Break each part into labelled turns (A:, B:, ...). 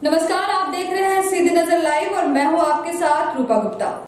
A: नमस्कार, आप देख रहे हैं सीधी नजर लाइव और मैं हूं आपके साथ रूपा गुप्ता।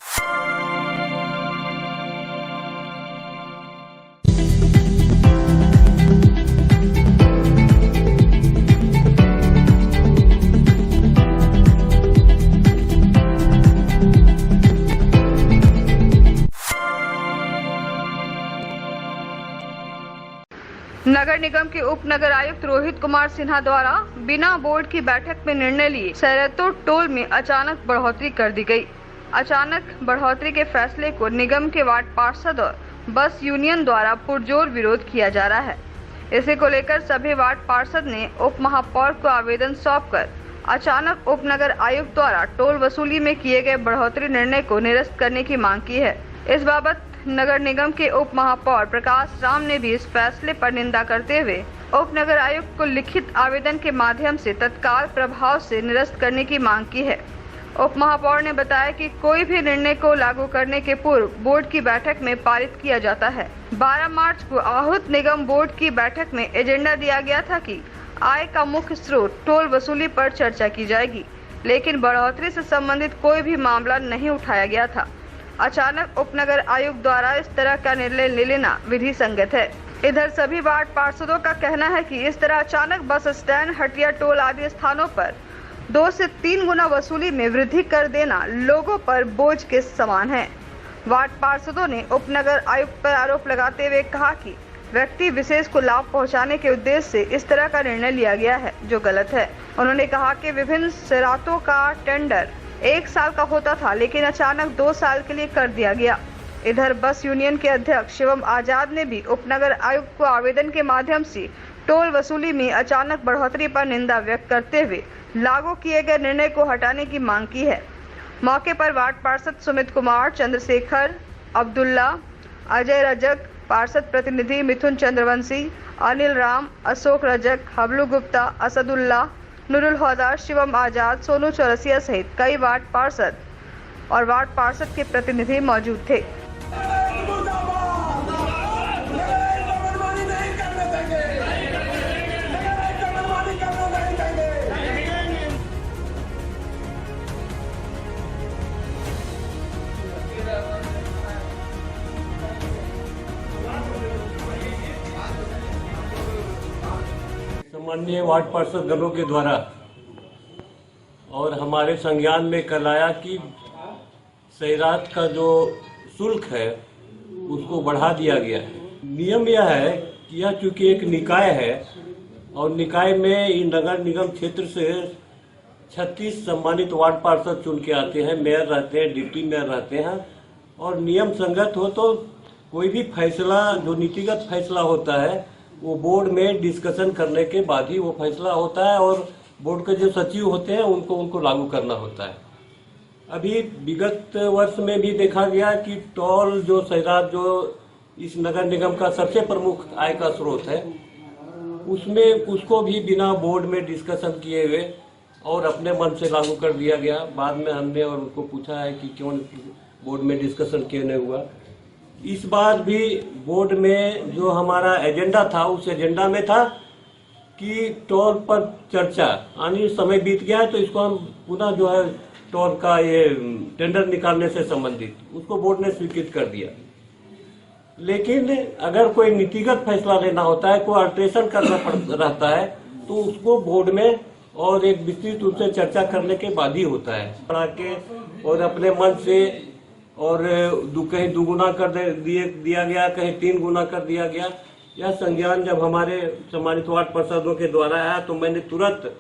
B: नगर निगम के उप नगर आयुक्त रोहित कुमार सिन्हा द्वारा बिना बोर्ड की बैठक में निर्णय लिए सैरतो टोल में अचानक बढ़ोतरी कर दी गई। अचानक बढ़ोतरी के फैसले को निगम के वार्ड पार्षद और बस यूनियन द्वारा पुरजोर विरोध किया जा रहा है। इसी को लेकर सभी वार्ड पार्षद ने उप महापौर को आवेदन सौंपकर अचानक उप नगर आयुक्त द्वारा टोल वसूली में किए गए बढ़ोतरी निर्णय को निरस्त करने की मांग की है। इस बाबत नगर निगम के उप महापौर प्रकाश राम ने भी इस फैसले पर निंदा करते हुए उप नगर आयुक्त को लिखित आवेदन के माध्यम से तत्काल प्रभाव से निरस्त करने की मांग की है। उप महापौर ने बताया कि कोई भी निर्णय को लागू करने के पूर्व बोर्ड की बैठक में पारित किया जाता है। 12 मार्च को आहूत निगम बोर्ड की बैठक में एजेंडा दिया गया था कि आय का मुख्य स्रोत टोल वसूली पर चर्चा की जाएगी, लेकिन बढ़ोतरी से संबंधित कोई भी मामला नहीं उठाया गया था। अचानक उपनगर आयुक्त द्वारा इस तरह का निर्णय ले लेना विधि संगत है। इधर सभी वार्ड पार्षदों का कहना है कि इस तरह अचानक बस स्टैंड, हटिया टोल आदि स्थानों पर 2 से 3 गुना वसूली में वृद्धि कर देना लोगों पर बोझ के समान है। वार्ड पार्षदों ने उपनगर आयुक्त पर आरोप लगाते हुए कहा कि व्यक्ति विशेष को लाभ पहुंचाने के उद्देश्य से इस तरह का निर्णय लिया गया है, जो गलत है। उन्होंने कहा कि विभिन्न सैरातों का टेंडर 1 साल का होता था, लेकिन अचानक 2 साल के लिए कर दिया गया। इधर बस यूनियन के अध्यक्ष शिवम आजाद ने भी उपनगर आयुक्त को आवेदन के माध्यम से टोल वसूली में अचानक बढ़ोतरी पर निंदा व्यक्त करते हुए लागू किए गए निर्णय को हटाने की मांग की है। मौके पर वार्ड पार्षद सुमित कुमार, चंद्रशेखर, अब्दुल्ला, अजय रजक, पार्षद प्रतिनिधि मिथुन चंद्रवंशी, अनिल राम, अशोक रजक, हबलू गुप्ता, असदुल्ला, नूरुल हौदा, शिवम आजाद, सोनू चौरसिया सहित कई वार्ड पार्षद और वार्ड पार्षद के प्रतिनिधि मौजूद थे।
C: माननीय वार्ड पार्षद दलों के द्वारा और हमारे संज्ञान में कल आया कि सैरात का जो शुल्क है उसको बढ़ा दिया गया है। नियम यह है कि यह चूंकि एक निकाय है और निकाय में नगर निगम क्षेत्र से 36 सम्मानित वार्ड पार्षद चुन के आते हैं। मेयर रहते हैं, डिप्टी मेयर रहते हैं और नियम संगत हो तो कोई भी फैसला जो नीतिगत फैसला होता है वो बोर्ड में डिस्कशन करने के बाद ही वो फैसला होता है और बोर्ड के जो सचिव होते हैं उनको लागू करना होता है। अभी विगत वर्ष में भी देखा गया कि टोल जो सैरात जो इस नगर निगम का सबसे प्रमुख आय का स्रोत है उसमें उसको भी बिना बोर्ड में डिस्कशन किए हुए और अपने मन से लागू कर दिया गया। बाद में हमने और उनको पूछा है कि क्यों बोर्ड में डिस्कशन क्यों नहीं हुआ। इस बार भी बोर्ड में जो हमारा एजेंडा था उस एजेंडा में था कि टोल पर चर्चा, आने समय बीत गया है तो इसको हम पुनः जो है टोल का ये टेंडर निकालने से संबंधित उसको बोर्ड ने स्वीकृत कर दिया। लेकिन अगर कोई नीतिगत फैसला लेना होता है, कोई अल्ट्रेशन करना रहता है तो उसको बोर्ड में और एक विस्तृत रूप से चर्चा करने के बाद ही होता है। बढ़ा के और अपने मन से और कहीं 2 गुना कर दिया गया, कहीं 3 गुना कर दिया गया। यह संज्ञान जब हमारे सम्मानित वार्ड पार्षदों के द्वारा आया तो मैंने तुरंत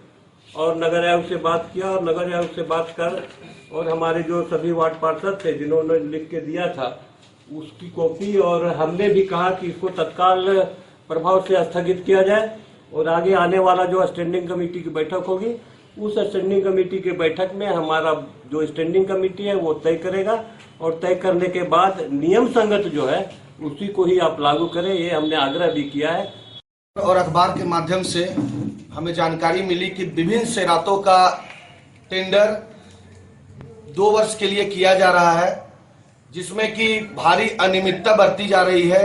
C: और नगर आयुक्त से बात किया और नगर आयुक्त से बात कर और हमारे जो सभी वार्ड पार्षद थे जिन्होंने लिख के दिया था उसकी कॉपी, और हमने भी कहा कि इसको तत्काल प्रभाव से स्थगित किया जाए और आगे आने वाला जो स्टैंडिंग कमेटी की बैठक होगी उस स्टैंडिंग कमेटी के बैठक में हमारा जो स्टैंडिंग कमेटी है वो तय करेगा और तय करने के बाद नियम संगत जो है उसी को ही आप लागू करें, ये हमने आग्रह भी किया है।
D: और अखबार के माध्यम से हमें जानकारी मिली कि विभिन्न सैरातों का टेंडर 2 वर्ष के लिए किया जा रहा है, जिसमें कि भारी अनियमितता बरती जा रही है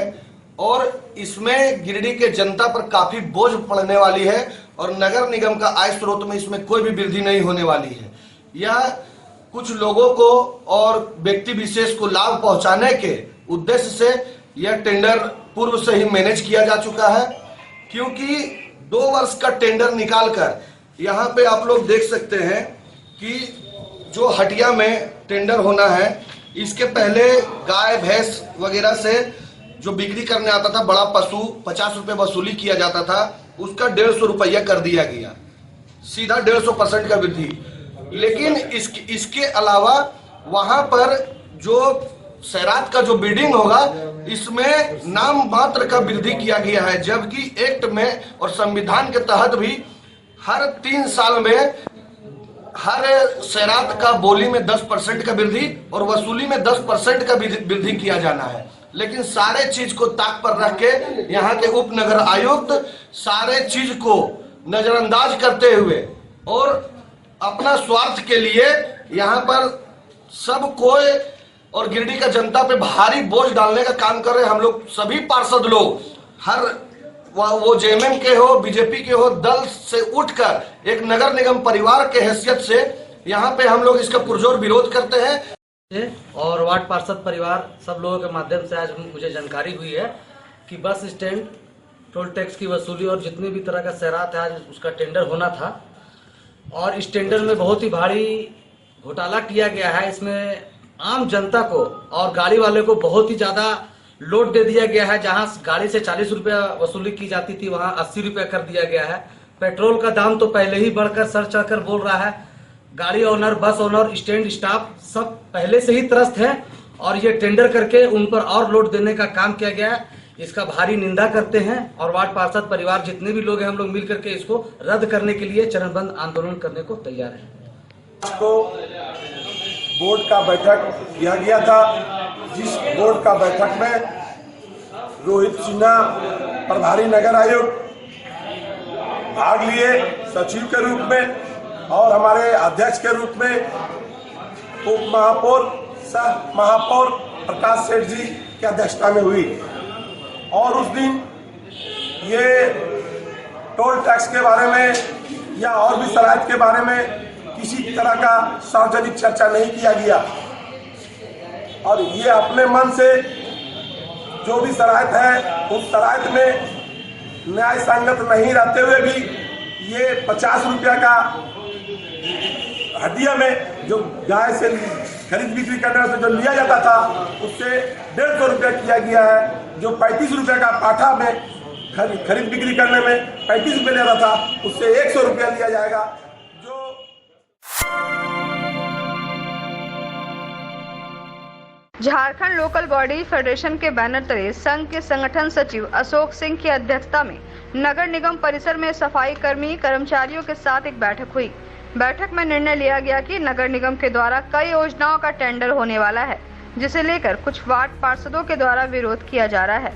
D: और इसमें गिरिडीह के जनता पर काफी बोझ पड़ने वाली है और नगर निगम का आय स्रोत में इसमें कोई भी वृद्धि नहीं होने वाली है। यह कुछ लोगों को और व्यक्ति विशेष को लाभ पहुंचाने के उद्देश्य से यह टेंडर पूर्व से ही मैनेज किया जा चुका है, क्योंकि 2 वर्ष का टेंडर निकालकर यहाँ पे आप लोग देख सकते हैं कि जो हटिया में टेंडर होना है, इसके पहले गाय भैंस वगैरह से जो बिक्री करने आता था बड़ा पशु 50 रुपये वसूली किया जाता था, उसका 150 रुपया कर दिया गया, सीधा 150% का वृद्धि। लेकिन इसके अलावा वहां पर जो सैरात का जो बिल्डिंग होगा इसमें नाम मात्र का वृद्धि किया गया है, जबकि एक्ट में और संविधान के तहत भी हर 3 साल में हर सैरात का बोली में 10% का वृद्धि और वसूली में 10% का वृद्धि किया जाना है। लेकिन सारे चीज को ताक पर रख के यहाँ के उप नगर आयुक्त सारे चीज को नजरअंदाज करते हुए और अपना स्वार्थ के लिए यहाँ पर सब कोई और गिरिडीह का जनता पे भारी बोझ डालने का काम कर रहे हैं। हम लोग सभी पार्षद लोग हर वो जेएमएम के हो, बीजेपी के हो, दल से उठकर एक नगर निगम परिवार के हैसियत से यहाँ पे हम लोग इसका पुरजोर विरोध करते हैं।
E: और वार्ड पार्षद परिवार सब लोगों के माध्यम से आज मुझे जानकारी हुई है कि बस स्टैंड टोल टैक्स की वसूली और जितने भी तरह का सैरात है आज उसका टेंडर होना था और इस टेंडर में बहुत ही भारी घोटाला किया गया है। इसमें आम जनता को और गाड़ी वाले को बहुत ही ज्यादा लोड दे दिया गया है। जहां गाड़ी से 40 रुपया वसूली की जाती थी वहां 80 रुपया कर दिया गया है। पेट्रोल का दाम तो पहले ही बढ़कर सर चढ़कर बोल रहा है। गाड़ी ओनर, बस ओनर, स्टैंड स्टाफ सब पहले से ही त्रस्त है और ये टेंडर करके उन पर और लोड देने का काम किया गया है। इसका भारी निंदा करते हैं और वार्ड पार्षद परिवार जितने भी लोग हैं हम लोग मिलकर के इसको रद्द करने के लिए चरणबद्ध आंदोलन करने को तैयार हैं।
F: को बोर्ड का बैठक किया गया था, जिस बोर्ड का बैठक में रोहित सिन्हा प्रभारी नगर आयुक्त भाग लिए सचिव के रूप में और हमारे अध्यक्ष के रूप में उप महापौर सह महापौर प्रकाश सेठ जी की अध्यक्षता में हुई। और उस दिन ये टोल टैक्स के बारे में या और भी शराइत के बारे में किसी तरह का सार्वजनिक चर्चा नहीं किया गया और ये अपने मन से जो भी शराइत है उस शराइत में न्याय संगत नहीं रहते हुए भी ये 50 रुपया का हड्डिया में जो गाय से खरीद बिक्री करने से जो लिया जाता था उससे 150 रुपया किया गया है। जो 35 रुपया का पाठा में खरीद बिक्री करने में 35 रुपये लेता था उससे 100 रुपया लिया जाएगा।
B: झारखंड लोकल बॉडी फेडरेशन के बैनर तले संघ के संगठन सचिव अशोक सिंह की अध्यक्षता में नगर निगम परिसर में सफाई कर्मी कर्मचारियों के साथ एक बैठक हुई। बैठक में निर्णय लिया गया कि नगर निगम के द्वारा कई योजनाओं का टेंडर होने वाला है, जिसे लेकर कुछ वार्ड पार्षदों के द्वारा विरोध किया जा रहा है।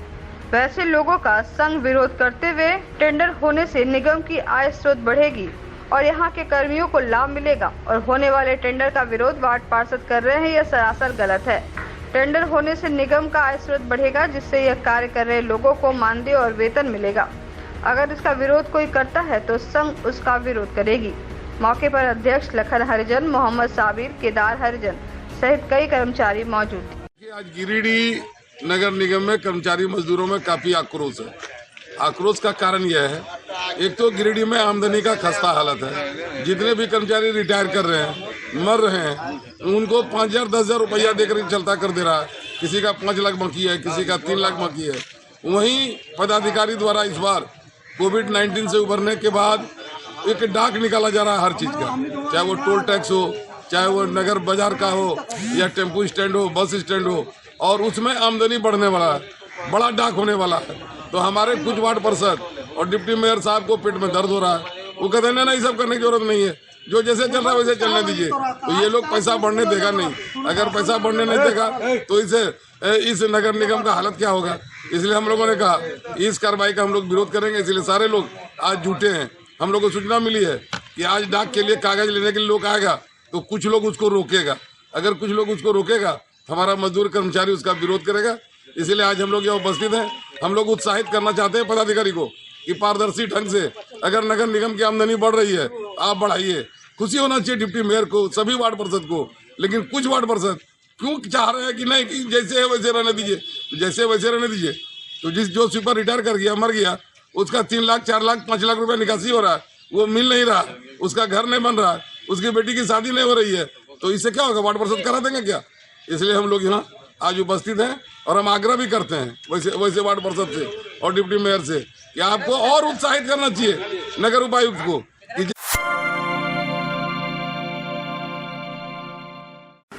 B: वैसे लोगों का संघ विरोध करते हुए टेंडर होने से निगम की आय स्रोत बढ़ेगी और यहाँ के कर्मियों को लाभ मिलेगा और होने वाले टेंडर का विरोध वार्ड पार्षद कर रहे हैं, यह सरासर गलत है। टेंडर होने से निगम का आय स्रोत बढ़ेगा, जिससे यह कार्य कर रहे लोगों को मानदेय और वेतन मिलेगा। अगर इसका विरोध कोई करता है तो संघ उसका विरोध करेगी। मौके पर अध्यक्ष लखन हरिजन, मोहम्मद साबिर, केदार हरिजन सहित कई कर्मचारी मौजूद थे।
G: आज गिरिडीह नगर निगम में कर्मचारी मजदूरों में काफी आक्रोश है। आक्रोश का कारण यह है, एक तो गिरिडीह में आमदनी का खस्ता हालत है। जितने भी कर्मचारी रिटायर कर रहे हैं, मर रहे हैं, उनको 5,000 10,000 रुपया देकर चलता कर दे रहा है। किसी का 5 लाख बाकी है, किसी का 3 लाख बाकी है। वहीं पदाधिकारी द्वारा इस बार कोविड-19 से उभरने के बाद एक डाक निकाला जा रहा है हर चीज का, चाहे वो टोल टैक्स हो, चाहे वो नगर बाजार का हो या टेम्पो स्टैंड हो, बस स्टैंड हो, और उसमें आमदनी बढ़ने वाला है, बड़ा डाक होने वाला है। तो हमारे कुछ वार्ड पार्षद और डिप्टी मेयर साहब को पेट में दर्द हो रहा है। वो कहते हैं नहीं, सब करने की जरूरत नहीं है, जो जैसे चल रहा है वैसे चलने दीजिए। तो ये लोग पैसा बढ़ने देगा नहीं। अगर पैसा बढ़ने नहीं देगा तो इस नगर निगम का हालत क्या होगा। इसलिए हम लोगों ने कहा इस कार्रवाई का हम लोग विरोध करेंगे। इसलिए सारे लोग आज जुटे हैं। हम लोग को सूचना मिली है कि आज डाक के लिए कागज लेने के लिए लोग आएगा तो कुछ लोग उसको रोकेगा। अगर कुछ लोग उसको रोकेगा हमारा मजदूर कर्मचारी उसका विरोध करेगा। इसलिए आज हम लोग यहाँ उपस्थित हैं। हम लोग उत्साहित करना चाहते हैं पदाधिकारी को कि पारदर्शी ढंग से अगर नगर निगम की आमदनी बढ़ रही है आप बढ़ाइए, खुशी होना चाहिए डिप्टी मेयर को, सभी वार्ड पार्षद को। लेकिन कुछ वार्ड पार्षद क्यों चाह रहे हैं कि नहीं कि जैसे है वैसे रहने दीजिए, जैसे वैसे रहने दीजिए। तो जो स्वीपर रिटायर कर गया, मर गया, उसका 3 लाख 4 लाख 5 लाख रुपए निकासी हो रहा है, वो मिल नहीं रहा, उसका घर नहीं बन रहा, उसकी बेटी की शादी नहीं हो रही है, तो इससे क्या होगा? वार्ड पार्षद करा देंगे क्या? इसलिए हम लोग यहाँ आज उपस्थित हैं और हम आग्रह भी करते हैं वैसे वार्ड पार्षद से और डिप्टी मेयर से कि आपको और उत्साहित करना चाहिए नगर उपायुक्त को।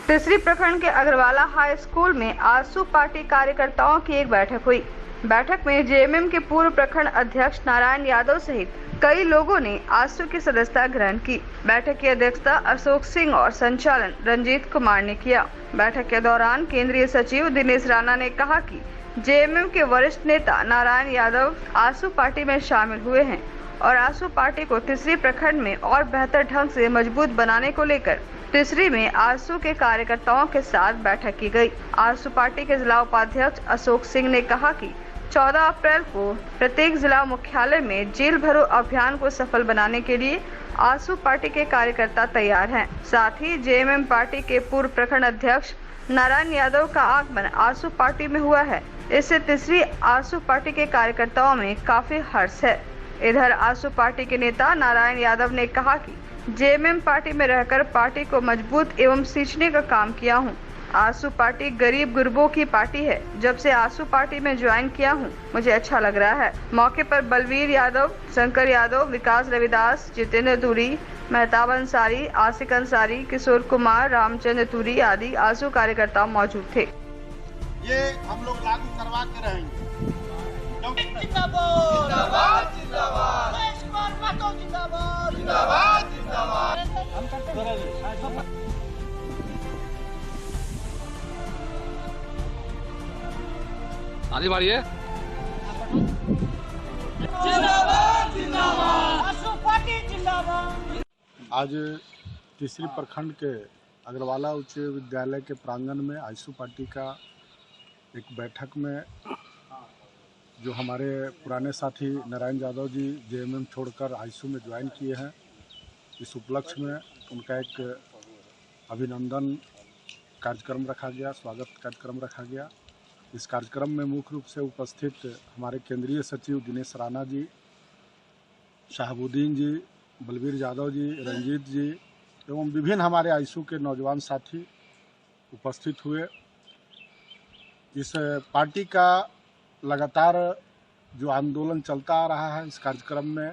B: तीसरी प्रखंड के अग्रवाला हाई स्कूल में आसू पार्टी कार्यकर्ताओं की एक बैठक हुई। बैठक में जेएमएम के पूर्व प्रखंड अध्यक्ष नारायण यादव सहित कई लोगों ने आसू की सदस्यता ग्रहण की। बैठक की अध्यक्षता अशोक सिंह और संचालन रंजीत कुमार ने किया। बैठक के दौरान केंद्रीय सचिव दिनेश राणा ने कहा कि जेएमएम के वरिष्ठ नेता नारायण यादव आसू पार्टी में शामिल हुए हैं और आसू पार्टी को तीसरी प्रखंड में और बेहतर ढंग से मजबूत बनाने को लेकर तीसरी में आसू के कार्यकर्ताओं के साथ बैठक की गई। आसू पार्टी के जिला उपाध्यक्ष अशोक सिंह ने कहा कि 14 अप्रैल को प्रत्येक जिला मुख्यालय में जेल भरो अभियान को सफल बनाने के लिए आसू पार्टी के कार्यकर्ता तैयार हैं। साथ ही जेएमएम पार्टी के पूर्व प्रखंड अध्यक्ष नारायण यादव का आगमन आसू पार्टी में हुआ है। इससे तीसरी आसू पार्टी के कार्यकर्ताओं में काफी हर्ष है। इधर आसू पार्टी के नेता नारायण यादव ने कहा कि जेएमएम पार्टी में रहकर पार्टी को मजबूत एवं सींचने का काम किया हूं। आसू पार्टी गरीब गुरबों की पार्टी है। जब से आसू पार्टी में ज्वाइन किया हूं, मुझे अच्छा लग रहा है। मौके पर बलवीर यादव, शंकर यादव, विकास रविदास, जितेंद्र तुरी, मेहताब अंसारी, आसिक अंसारी, किशोर कुमार, रामचंद्र तुरी आदि आसू कार्यकर्ता मौजूद थे।
H: ये हम लोग लागू करवा के रहेंगे।
I: आगे बढ़िए।
J: आज तीसरी प्रखंड के अग्रवाला उच्च विद्यालय के प्रांगण में आसू पार्टी का एक बैठक में जो हमारे पुराने साथी नारायण यादव जी जेएमएम छोड़कर आसू में ज्वाइन किए हैं, इस उपलक्ष्य में उनका एक अभिनंदन कार्यक्रम रखा गया, स्वागत कार्यक्रम रखा गया। इस कार्यक्रम में मुख्य रूप से उपस्थित हमारे केंद्रीय सचिव दिनेश राणा जी, शहाबुद्दीन जी, बलवीर यादव जी, रंजीत जी एवं विभिन्न हमारे आसू के नौजवान साथी उपस्थित हुए। इस पार्टी का लगातार जो आंदोलन चलता आ रहा है, इस कार्यक्रम में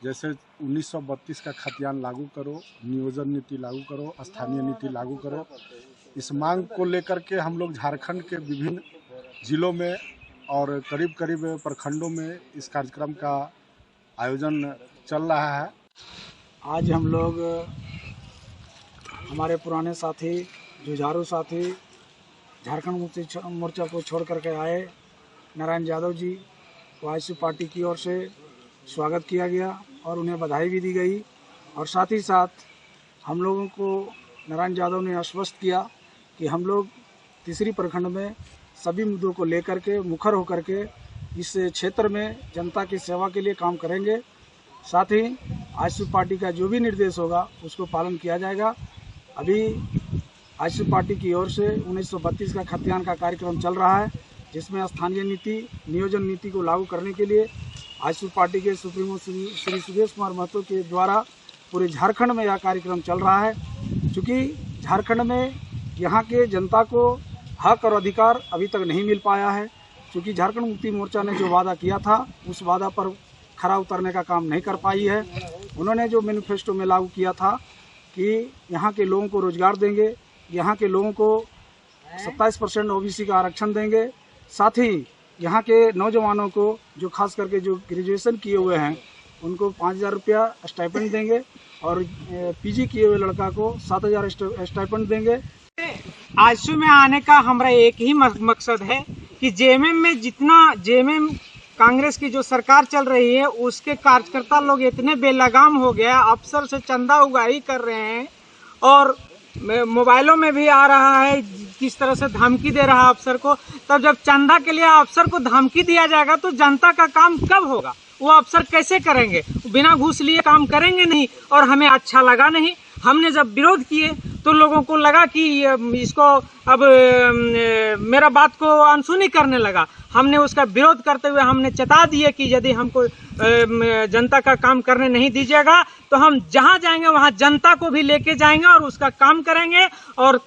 J: जैसे 1932 का खतियान लागू करो, नियोजन नीति लागू करो, स्थानीय नीति लागू करो, इस मांग को लेकर के हम लोग झारखंड के विभिन्न जिलों में और करीब करीब प्रखंडों में इस कार्यक्रम का आयोजन चल रहा है।
K: आज हम लोग हमारे पुराने साथी, जुझारू साथी, झारखंड मुक्ति मोर्चा को छोड़ करके आए नारायण यादव जी को आसू पार्टी की ओर से स्वागत किया गया और उन्हें बधाई भी दी गई। और साथ ही साथ हम लोगों को नारायण यादव ने आश्वस्त किया कि हम लोग तीसरी प्रखंड में सभी मुद्दों को लेकर के मुखर होकर के इस क्षेत्र में जनता की सेवा के लिए काम करेंगे। साथ ही आसू पार्टी का जो भी निर्देश होगा उसको पालन किया जाएगा। अभी आसू पार्टी की ओर से 1932 का खतियान का कार्यक्रम चल रहा है, जिसमें स्थानीय नीति, नियोजन नीति को लागू करने के लिए आसू पार्टी के सुप्रीमो श्री सुदेश कुमार महतो के द्वारा पूरे झारखंड में यह कार्यक्रम चल रहा है। क्योंकि झारखंड में यहाँ के जनता को हक और अधिकार अभी तक नहीं मिल पाया है, क्योंकि झारखंड मुक्ति मोर्चा ने जो वादा किया था उस वादा पर खरा उतरने का काम नहीं कर पाई है। उन्होंने जो मैनिफेस्टो में लागू किया था कि यहाँ के लोगों को रोजगार देंगे, यहाँ के लोगों को 27% ओबीसी का आरक्षण देंगे, साथ ही यहाँ के नौजवानों को जो खास करके जो ग्रेजुएशन किए हुए हैं उनको 5,000 रुपया स्टाइपेंड देंगे और पीजी किए हुए लड़का को 7,000 स्टाइपेंड देंगे।
L: आसू में आने का हमारा एक ही मकसद है कि जेएमएम में जितना जेएमएम कांग्रेस की जो सरकार चल रही है उसके कार्यकर्ता लोग इतने बेलगाम हो गया, अफसर से चंदा उगाही कर रहे हैं और मोबाइलों में भी आ रहा है किस तरह से धमकी दे रहा है अफसर को। तब जब चंदा के लिए अफसर को धमकी दिया जाएगा तो जनता का काम कब होगा? वो अफसर कैसे करेंगे? बिना घूस लिए काम करेंगे नहीं, और हमें अच्छा लगा नहीं। हमने जब विरोध किए तो लोगों को लगा कि इसको अब मेरा बात को अनसुनी करने लगा। हमने उसका विरोध करते हुए हमने चेता दिए कि यदि हमको जनता का काम करने नहीं दीजिएगा तो हम जहां जाएंगे वहां जनता को भी लेके जाएंगे और उसका काम करेंगे, और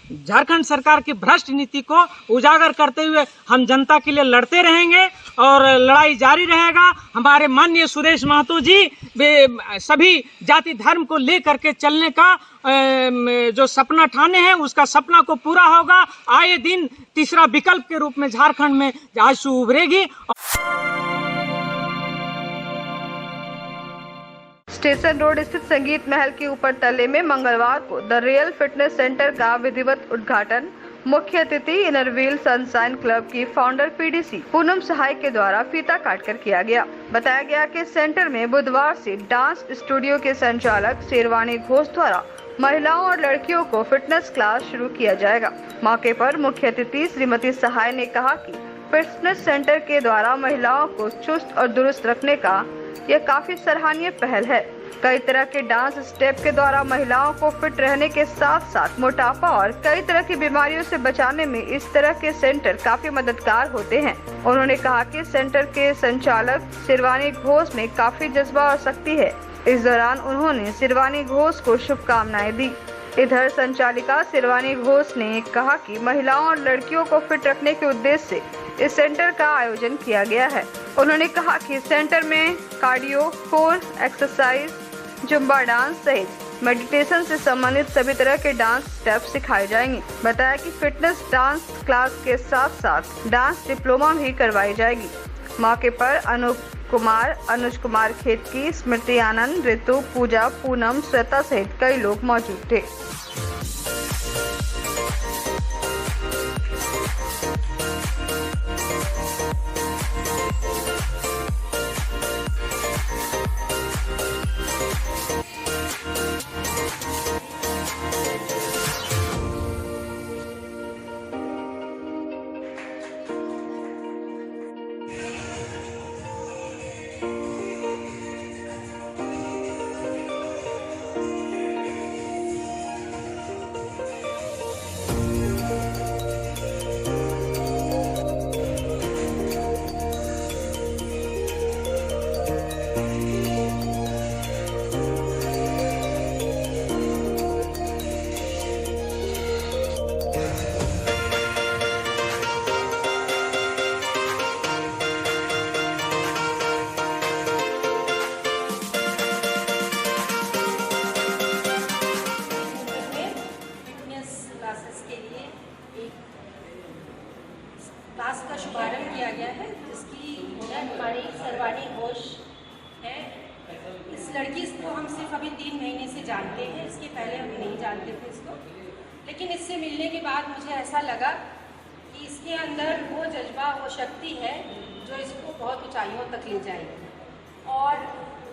L: झारखंड सरकार की भ्रष्ट नीति को उजागर करते हुए हम जनता के लिए लड़ते रहेंगे और लड़ाई जारी रहेगा। हमारे माननीय सुरेश महतो जी सभी जाति धर्म को लेकर के चलने का जो सपना ठाने हैं उसका सपना को पूरा होगा। आए दिन तीसरा विकल्प के रूप में झारखंड में आजसू उभरेगी।
B: स्टेशन रोड स्थित संगीत महल के ऊपर तले में मंगलवार को द रियल फिटनेस सेंटर का विधिवत उद्घाटन मुख्य अतिथि इनरव्हील सनशाइन क्लब की फाउंडर पीडीसी पूनम सहाय के द्वारा फीता काटकर किया गया। बताया गया कि सेंटर में बुधवार से डांस स्टूडियो के संचालक शेरवानी घोष द्वारा महिलाओं और लड़कियों को फिटनेस क्लास शुरू किया जाएगा। मौके पर मुख्य अतिथि श्रीमती सहाय ने कहा कि फिटनेस सेंटर के द्वारा महिलाओं को चुस्त और दुरुस्त रखने का यह काफी सराहनीय पहल है। कई तरह के डांस स्टेप के द्वारा महिलाओं को फिट रहने के साथ साथ मोटापा और कई तरह की बीमारियों से बचाने में इस तरह के सेंटर काफी मददगार होते हैं। उन्होंने कहा कि सेंटर के संचालक शेरवानी घोष में काफी जज्बा और शक्ति है। इस दौरान उन्होंने शेरवानी घोष को शुभकामनाएं दी। इधर संचालिका शेरवानी घोष ने कहा कि महिलाओं और लड़कियों को फिट रखने के उद्देश्य से इस सेंटर का आयोजन किया गया है। उन्होंने कहा कि सेंटर में cardio, core exercise, Zumba dance सहित मेडिटेशन से संबंधित सभी तरह के डांस स्टेप सिखाए जाएंगे। बताया कि फिटनेस डांस क्लास के साथ साथ डांस डिप्लोमा भी करवाई जाएगी। मौके पर अनूप कुमार, अनुज कुमार खेतकी, स्मृति आनंद, ऋतु, पूजा, पूनम, श्वेता सहित कई लोग मौजूद थे।
I: क्लास का शुभारंभ किया गया है, जिसकी हमारी शेरवानी घोष है। इस लड़की को हम सिर्फ अभी 3 महीने से जानते हैं, इसके पहले हम नहीं जानते थे इसको, लेकिन इससे मिलने के बाद मुझे ऐसा लगा कि इसके अंदर वो जज्बा, वो शक्ति है जो इसको बहुत ऊंचाइयों तक ले जाएगी। और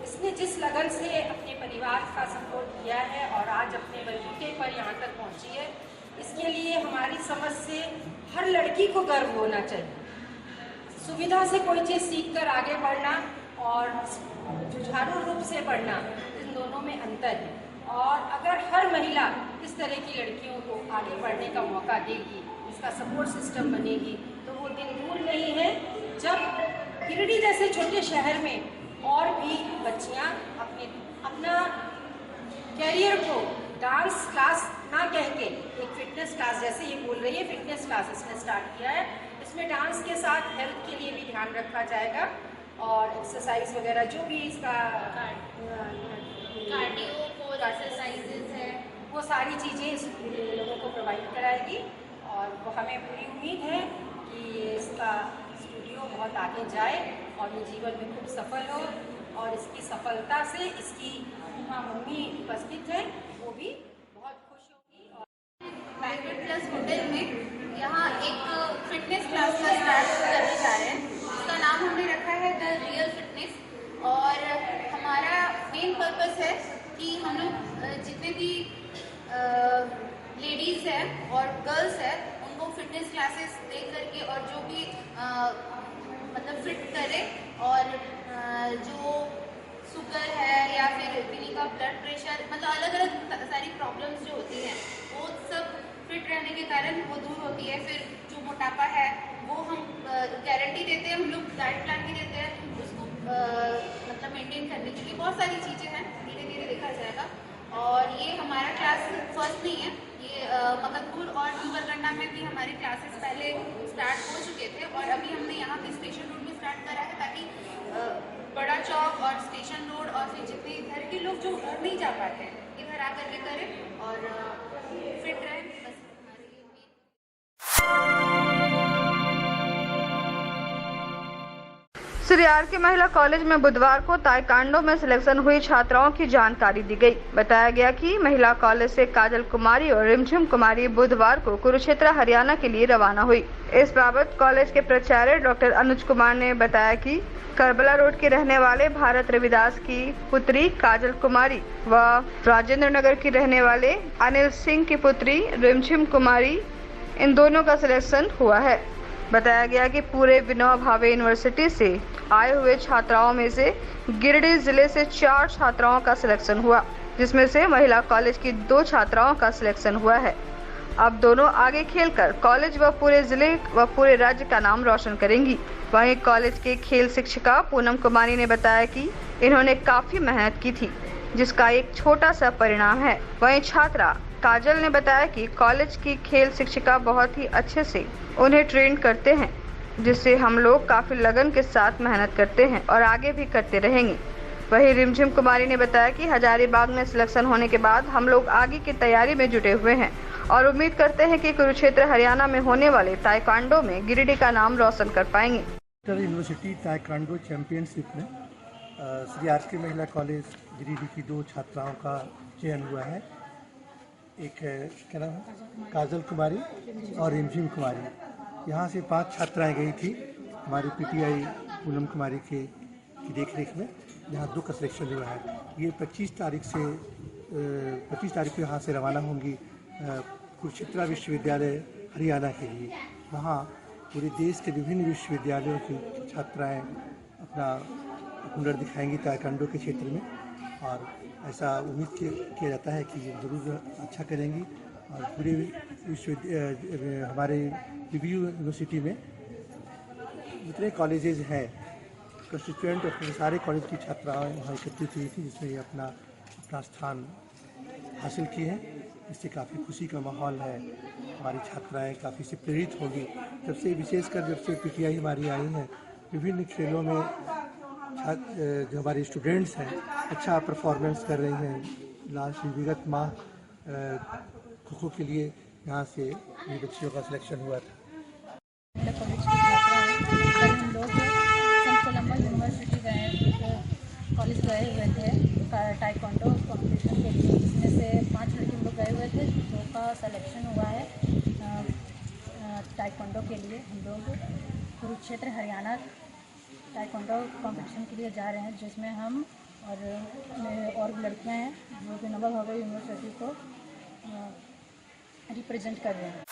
I: इसने जिस लगन से अपने परिवार का सपोर्ट किया है और आज अपने बलबूते पर यहाँ तक पहुँची है, इसके लिए हमारी समझ से हर लड़की को गर्व होना चाहिए। सुविधा से कोई चीज़ सीखकर आगे बढ़ना और जुझारू रूप से बढ़ना, इन दोनों में अंतर है। और अगर हर महिला इस तरह की लड़कियों को आगे बढ़ने का मौका देगी, इसका सपोर्ट सिस्टम बनेगी, तो वो दिन दूर नहीं है जब गिरिडीह जैसे छोटे शहर में और भी बच्चियाँ अपना कैरियर को डांस क्लास ना कह के एक फिटनेस क्लास, जैसे ये बोल रही है फिटनेस क्लास इसने स्टार्ट किया है। इसमें डांस के साथ हेल्थ के लिए भी ध्यान रखा जाएगा और एक्सरसाइज वगैरह जो भी इसका कार्डियो को एक्सरसाइजेज है, वो सारी चीज़ें इस लोगों को प्रोवाइड कराएगी। और वो हमें पूरी उम्मीद है कि इसका स्टूडियो बहुत आगे जाए और ये जीवन में खूब सफल हो। और इसकी सफलता से इसकी मम्मी उपस्थित है, वो भी बहुत खुश होगी। और
M: बैंक्वेट प्लस होटल में यहाँ एक फिटनेस क्लास का स्टार्ट करने जा रहे हैं। उसका नाम हमने रखा है द रियल फिटनेस। और हमारा मेन पर्पस है कि हम लोग जितने भी लेडीज़ हैं और गर्ल्स हैं उनको फिटनेस क्लासेस दे करके और जो भी मतलब फिट करे और जो शुगर है या फिर किसी का ब्लड प्रेशर, मतलब अलग अलग सारी प्रॉब्लम्स जो होती हैं वो सब फिट रहने के कारण वो दूर होती है। फिर जो मोटापा है वो हम गारंटी देते हैं, हम लोग डाइट प्लान भी देते हैं उसको मतलब मेंटेन करने के लिए। बहुत सारी चीज़ें हैं, धीरे धीरे देखा जाएगा। और ये हमारा क्लास फर्स्ट नहीं है, ये मकतपुर और डूबरगंडा में भी हमारे क्लासेस पहले स्टार्ट हो चुके थे और अभी हमने यहाँ पे स्टेशन रोड में स्टार्ट करा है ताकि बड़ा चौक और स्टेशन रोड और फिर जितने इधर के लोग जो उधर नहीं जा पाते हैं इधर आकर के करें और फिट रहें।
B: श्री आर के महिला कॉलेज में बुधवार को ताइक्वांडो में सिलेक्शन हुई छात्राओं की जानकारी दी गई। बताया गया कि महिला कॉलेज से काजल कुमारी और रिमझिम कुमारी बुधवार को कुरुक्षेत्र हरियाणा के लिए रवाना हुई। इस बाबत कॉलेज के प्राचार्य डॉक्टर अनुज कुमार ने बताया कि करबला रोड के रहने वाले भारत रविदास की पुत्री काजल कुमारी व राजेंद्र नगर की रहने वाले अनिल सिंह की पुत्री रिमझिम कुमारी, इन दोनों का सिलेक्शन हुआ है। बताया गया कि पूरे विनोबा भावे यूनिवर्सिटी से आए हुए छात्राओं में से गिरिडीह जिले से 4 छात्राओं का सिलेक्शन हुआ, जिसमें से महिला कॉलेज की 2 छात्राओं का सिलेक्शन हुआ है। अब दोनों आगे खेलकर कॉलेज व पूरे जिले व पूरे राज्य का नाम रोशन करेंगी। वहीं कॉलेज के खेल शिक्षिका पूनम कुमारी ने बताया कि इन्होंने काफी मेहनत की थी, जिसका एक छोटा सा परिणाम है। वहीं छात्रा काजल ने बताया कि कॉलेज की खेल शिक्षिका बहुत ही अच्छे से उन्हें ट्रेन करते हैं, जिससे हम लोग काफी लगन के साथ मेहनत करते हैं और आगे भी करते रहेंगे। वहीं रिमझिम कुमारी ने बताया कि हजारीबाग में सिलेक्शन होने के बाद हम लोग आगे की तैयारी में जुटे हुए हैं और उम्मीद करते हैं कि कुरुक्षेत्र हरियाणा में होने वाले ताइक्वांडो में गिरिडीह का नाम रोशन कर पाएंगे।
N: यूनिवर्सिटी ताइक्वांडो चैंपियनशिप में श्री आर के महिला कॉलेज गिरिडीह की 2 छात्राओं का चयन हुआ है। एक क्या नाम है, काजल कुमारी और रिमझिम कुमारी। यहाँ से 5 छात्राएं गई थी हमारी पीटीआई पूनम कुमारी की देखरेख में, जहाँ 2 का सिलेक्शन हुआ है। ये 25 तारीख को यहाँ से रवाना होंगी कुरुक्षेत्र विश्वविद्यालय हरियाणा के लिए। वहाँ पूरे देश के विभिन्न विश्वविद्यालयों की छात्राएं अपना हुनर दिखाएंगी ताइक्वांडो के क्षेत्र में, और ऐसा उम्मीद किया जाता है कि ये ज़रूर अच्छा करेंगी। और पूरे हमारे रिव्यू यूनिवर्सिटी में जितने कॉलेजेस हैं कंस्टिट्यूएंट और सारे कॉलेज की छात्राएं वहाँ एकत्रित हुई थी, जिसमें ये अपना स्थान हासिल किए हैं। इससे काफ़ी खुशी का माहौल है। हमारी छात्राएं काफ़ी से प्रेरित होगी जब से, विशेषकर जब से पीटीआई हमारी आई है। विभिन्न खेलों में जो हमारे स्टूडेंट्स हैं अच्छा परफॉर्मेंस कर रही हैं। विगत माह खो-खो के लिए यहाँ से ये बच्चियों का सिलेक्शन हुआ था।
O: कॉलेज की छात्राएं कल हम लोग सेंट कोलंबा यूनिवर्सिटी कॉलेज गए हुए थे ताइक्वांडो कॉम्पिटिशन के लिए, जिसमें से 5 लड़के हम लोग गए हुए थे। 2 का सिलेक्शन हुआ है ताइक्वांडो के लिए। हम लोग कुरुक्षेत्र हरियाणा ताइक्वांडो कंपटीशन के लिए जा रहे हैं, जिसमें हम और लड़कियां हैं जो विनोबा भावे यूनिवर्सिटी को रिप्रेजेंट कर रहे हैं।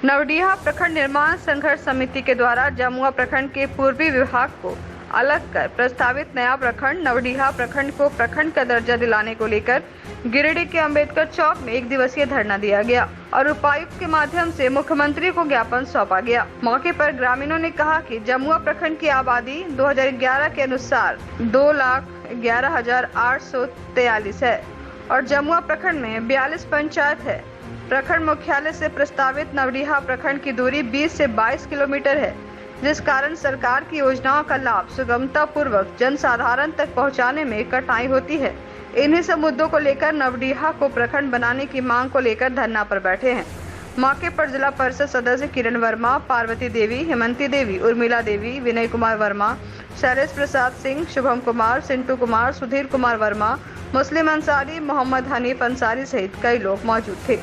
B: नवडीहा प्रखंड निर्माण संघर्ष समिति के द्वारा जमुआ प्रखंड के पूर्वी विभाग को अलग कर प्रस्तावित नया प्रखंड नवडीहा प्रखंड को प्रखंड का दर्जा दिलाने को लेकर गिरिडीह के अंबेडकर चौक में 1 दिवसीय धरना दिया गया और उपायुक्त के माध्यम से मुख्यमंत्री को ज्ञापन सौंपा गया। मौके पर ग्रामीणों ने कहा कि जमुआ प्रखंड की आबादी 2011 के अनुसार 2,11,843 है और जमुआ प्रखंड में 42 पंचायत है। प्रखंड मुख्यालय से प्रस्तावित नवडीहा प्रखंड की दूरी 20 से 22 किलोमीटर है, जिस कारण सरकार की योजनाओं का लाभ सुगमता पूर्वक जनसाधारण तक पहुंचाने में कठिनाई होती है। इन्हीं सब मुद्दों को लेकर नवडीहा को प्रखंड बनाने की मांग को लेकर धरना पर बैठे हैं। मौके पर जिला परिषद सदस्य किरण वर्मा, पार्वती देवी, हेमंती देवी, उर्मिला देवी, विनय कुमार वर्मा, शैलेश प्रसाद सिंह, शुभम कुमार, सिंटू कुमार, सुधीर कुमार वर्मा, मुस्लिम अंसारी, मोहम्मद हनीफ अंसारी सहित कई लोग मौजूद थे।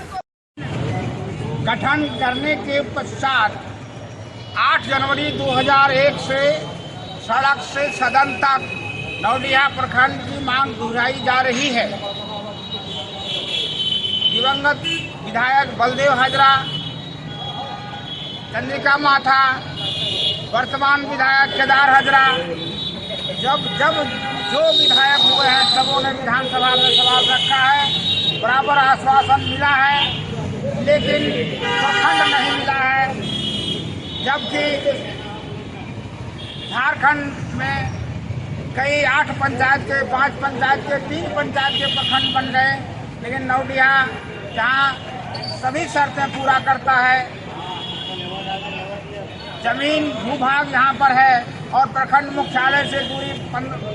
P: गठन करने के पश्चात 8 जनवरी 2001 से सड़क से सदन तक नवडीहा प्रखंड की मांग दोहराई जा रही है। दिवंगत विधायक बलदेव हाजरा चंद्रिका माथा, वर्तमान विधायक केदार हजरा, जब जो विधायक हुए हैं सबों ने विधानसभा में सवाल रखा है, बराबर आश्वासन मिला है, लेकिन प्रखंड नहीं मिला है। जबकि झारखंड में कई 8 पंचायत के, 5 पंचायत के, 3 पंचायत के प्रखंड बन गए, लेकिन नौडिया जहाँ सभी शर्तें पूरा करता है, जमीन भूभाग यहाँ पर है और प्रखंड मुख्यालय से दूरी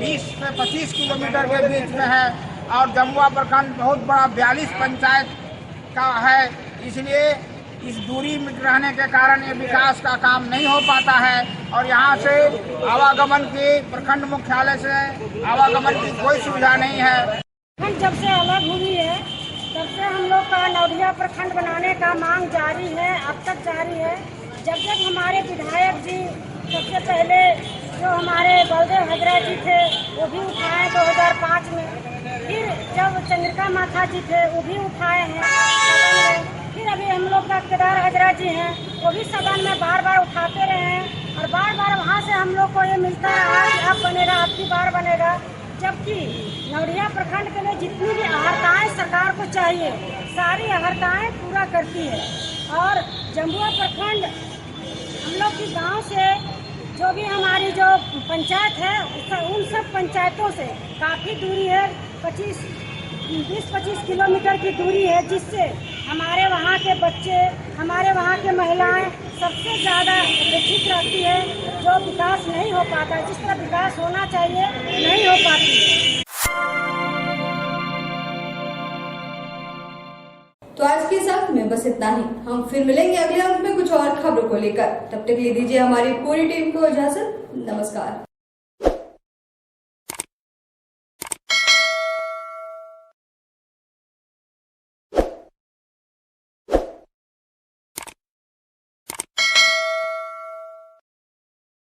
P: 20 से 25 किलोमीटर के बीच में है और जमुआ प्रखंड बहुत बड़ा 42 पंचायत का है, इसलिए इस दूरी में रहने के कारण ये विकास का काम नहीं हो पाता है और यहाँ से आवागमन की, प्रखंड मुख्यालय से आवागमन की कोई सुविधा नहीं है।
I: जब से अलग हुई है तब से हम लोग का नौडिया प्रखंड बनाने का मांग जारी है, अब तक जारी है। जब हमारे विधायक जी सबसे पहले जो हमारे बलदेव हजरा जी थे वो भी उठाए 2005 में, फिर जब चंद्रिका माथा जी थे वो भी उठाए हैं सदन में, फिर अभी हम लोग का केदार हजरा जी हैं वो भी सदन में बार बार उठाते रहे हैं और बार बार वहाँ से हम लोग को ये मिलता रहा कि अब बनेगा, अब की बार बनेगा। जबकि नौडिया प्रखंड के लिए जितनी भी अहर्ताएँ सरकार को चाहिए सारी अहर्ताएँ पूरा करती है और जमुआ प्रखंड हम लोग की गांव से जो भी हमारी जो पंचायत है उन सब पंचायतों से काफ़ी दूरी है, 20-25 किलोमीटर की दूरी है, जिससे हमारे वहाँ के बच्चे, हमारे वहाँ के महिलाएं सबसे ज़्यादा अपेक्षित रहती है। जो विकास नहीं हो पाता, जिस तरह विकास होना चाहिए नहीं हो पाती।
A: तो आज के इस अंक में बस इतना ही। हम फिर मिलेंगे अगले अंक में कुछ और खबरों को लेकर। तब तक ले दीजिए हमारी पूरी टीम को इजाजत। नमस्कार।